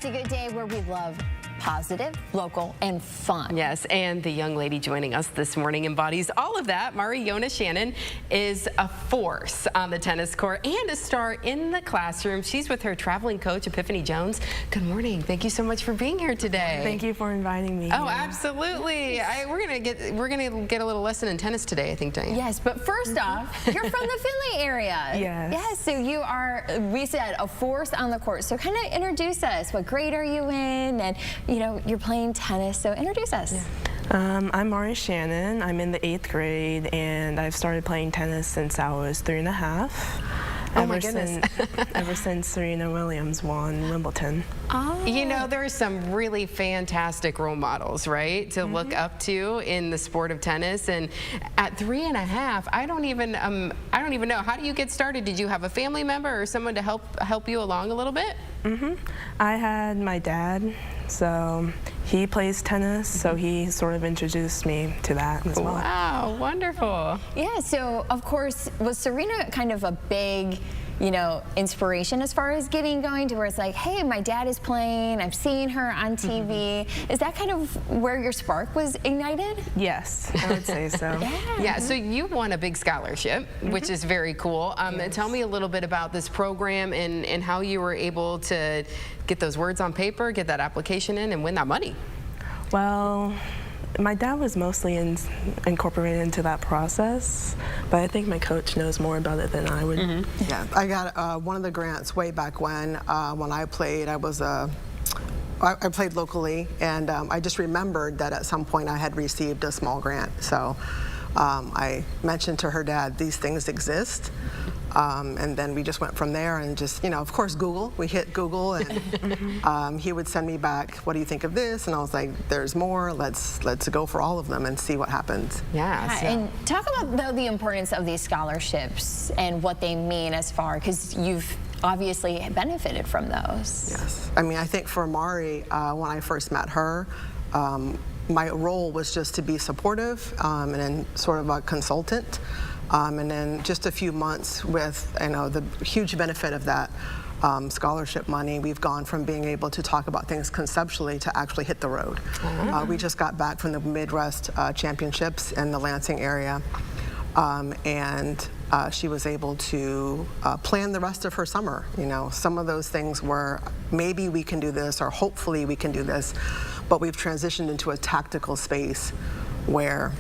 to Good Day, where we love positive, local, and fun. Yes, and the young lady joining us this morning embodies all of that. Mari-Yona Shannon is a force on the tennis court and a star in the classroom. She's with her traveling coach, Epiphany Jones. Good morning. Thank you so much for being here today. Thank you for inviting me. Oh, absolutely. We're gonna get a little lesson in tennis today, I think, Diane. Yes, but first off, you're from the Philly area. Yes. Yes, so you are, we said, a force on the court. So kind of introduce us. What grade are you in? And you know, you're playing tennis, so introduce us. Yeah. I'm Mari Shannon. I'm in the 8th grade, and I've started playing tennis since I was 3.5. Oh my goodness. Ever since Serena Williams won Wimbledon. Oh. You know, there are some really fantastic role models, right, to look up to in the sport of tennis. And at 3.5, I don't even know. How do you get started? Did you have a family member or someone to help you along a little bit? I had my dad, so he plays tennis, so he sort of introduced me to that as well. Wow, wonderful. Yeah, so of course, was Serena kind of a big, you know, inspiration as far as getting going to where it's like, hey, my dad is playing, I've seen her on TV. Is that kind of where your spark was ignited? Yes, I would say so. Yeah, so you won a big scholarship, which is very cool. Yes. Tell me a little bit about this program and how you were able to get those words on paper, get that application in, and win that money. Well, my dad was mostly incorporated into that process, but I think my coach knows more about it than I would. Yeah, I got one of the grants way back when I played. I played locally, and I just remembered that at some point I had received a small grant. So I mentioned to her dad, these things exist. And then we just went from there and just, you know, of course, Google. We hit Google, and he would send me back, what do you think of this? And I was like, there's more. Let's go for all of them and see what happens. Yeah. So. And talk about, though, the importance of these scholarships and what they mean as far, because you've obviously benefited from those. Yes. I mean, I think for Mari, when I first met her, my role was just to be supportive and then sort of a consultant. And then just a few months with, you know, the huge benefit of that scholarship money, we've gone from being able to talk about things conceptually to actually hit the road. We just got back from the Midwest Championships in the Lansing area, and she was able to plan the rest of her summer. You know, some of those things were, maybe we can do this, or hopefully we can do this, but we've transitioned into a tactical space where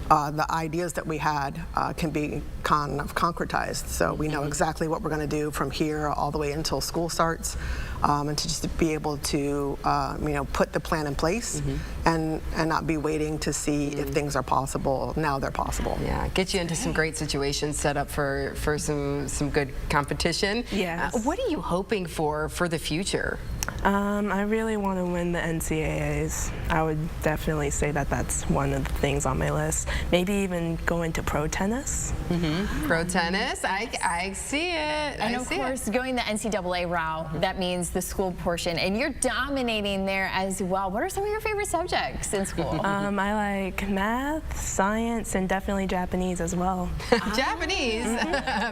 the ideas that we had can be kind of concretized. So we know exactly what we're going to do from here all the way until school starts, and to just be able to, you know, put the plan in place and not be waiting to see if things are possible. Now they're possible. Yeah, get you into some great situations, set up for some good competition. Yes. What are you hoping for the future? I really want to win the NCAAs. I would definitely say that that's one of the things on my list. Maybe even go into pro tennis. Pro tennis, I see it. And of course, going the NCAA route, that means the school portion, and you're dominating there as well. What are some of your favorite subjects in school? I like math, science, and definitely Japanese as well. Japanese,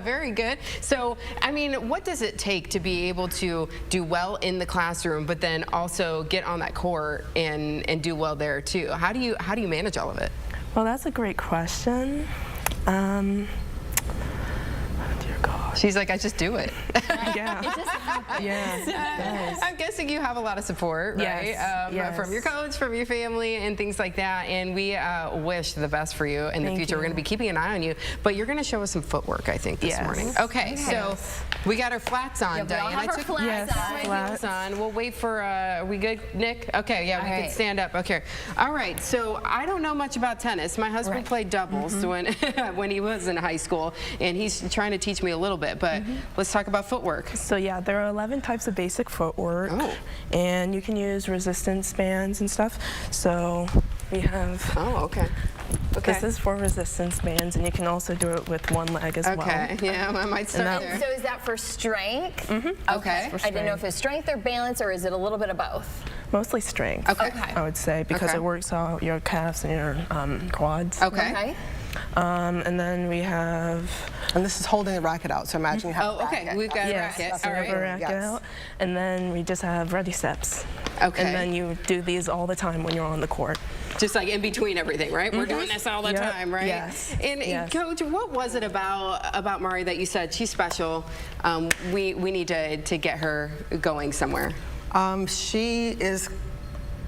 very good. So, I mean, what does it take to be able to do well in the classroom, but then also get on that court and do well there too? How do you manage all of it? Well, that's a great question. Dear God. She's like, I just do it. Yeah. It just happens. Yeah. I'm guessing you have a lot of support, right? Yes. From your coach, from your family, and things like that. And we wish the best for you in the future. We're going to be keeping an eye on you, but you're going to show us some footwork, I think, this morning. Okay, so we got our flats on, Diane. I took flats on. We'll wait for, are we good, Nick? Okay, yeah, we can stand up. Okay. All right, so I don't know much about tennis. My husband played doubles when he was in high school, and he's trying to teach me a little bit, but let's talk about footwork. So yeah, there are 11 types of basic footwork, and you can use resistance bands and stuff. So we have, this is for resistance bands, and you can also do it with one leg as well. Okay, yeah, I might start there. So is that for strength? Okay. I didn't know if it's strength or balance, or is it a little bit of both? Mostly strength, I would say, because it works out your calves and your quads. Okay. And then we have... And this is holding the racket out, so imagine you have a racket. Okay, we've got a Yes, racket. so All we have a right. racket out. And then we just have ready steps. Okay. And then you do these all the time when you're on the court. Just like in between everything, right? We're doing this all the Yep. time, right? Yes. And Yes. Coach, what was it about Mari that you said she's special? We need to get her going somewhere. She is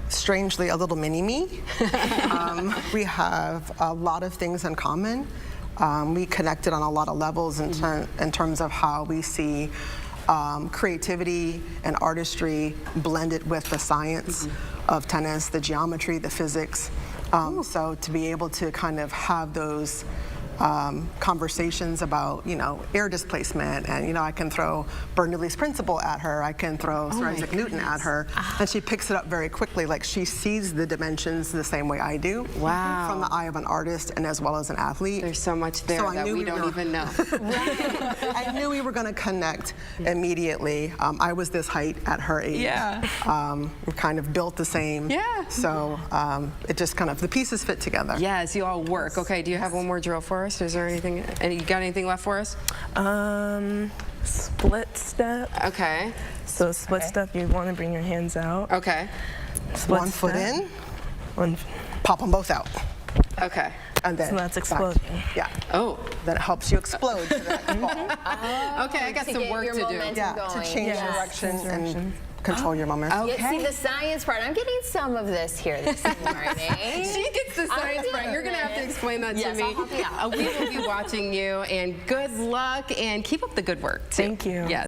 strangely a little mini-me. We have a lot of things in common. We connected on a lot of levels in terms of how we see creativity and artistry blended with the science of tennis, the geometry, the physics. So to be able to kind of have those conversations about, you know, air displacement, and, you know, I can throw Bernoulli's principle at her, I can throw Sir Isaac Newton at her, and she picks it up very quickly. Like, she sees the dimensions the same way I do. Wow. From the eye of an artist and as well as an athlete. There's so much there So I that knew we don't even know. I knew we were going to connect immediately. I was this height at her age. Yeah. We kind of built the same. Yeah. So it just kind of, the pieces fit together. Yes, you all work. Okay, do you have one more drill for us? Is there anything, you got anything left for us? Split step. Okay. So split step, you want to bring your hands out. Okay. Split One foot step. in, One. pop them both out. Okay. And then So that's back. exploding. Yeah. Oh. Then it helps you explode to the next ball. Okay, I got some work to do. Yeah, to Going. change Yes. direction Change and direction. control your momentum. Yeah, see Okay. the science part. I'm getting some of this here this morning. She gets the science part. You're going to have to explain that Yes, to me. I'll help you out. We will be watching you, and good luck, and keep up the good work, too. Thank you. Yes.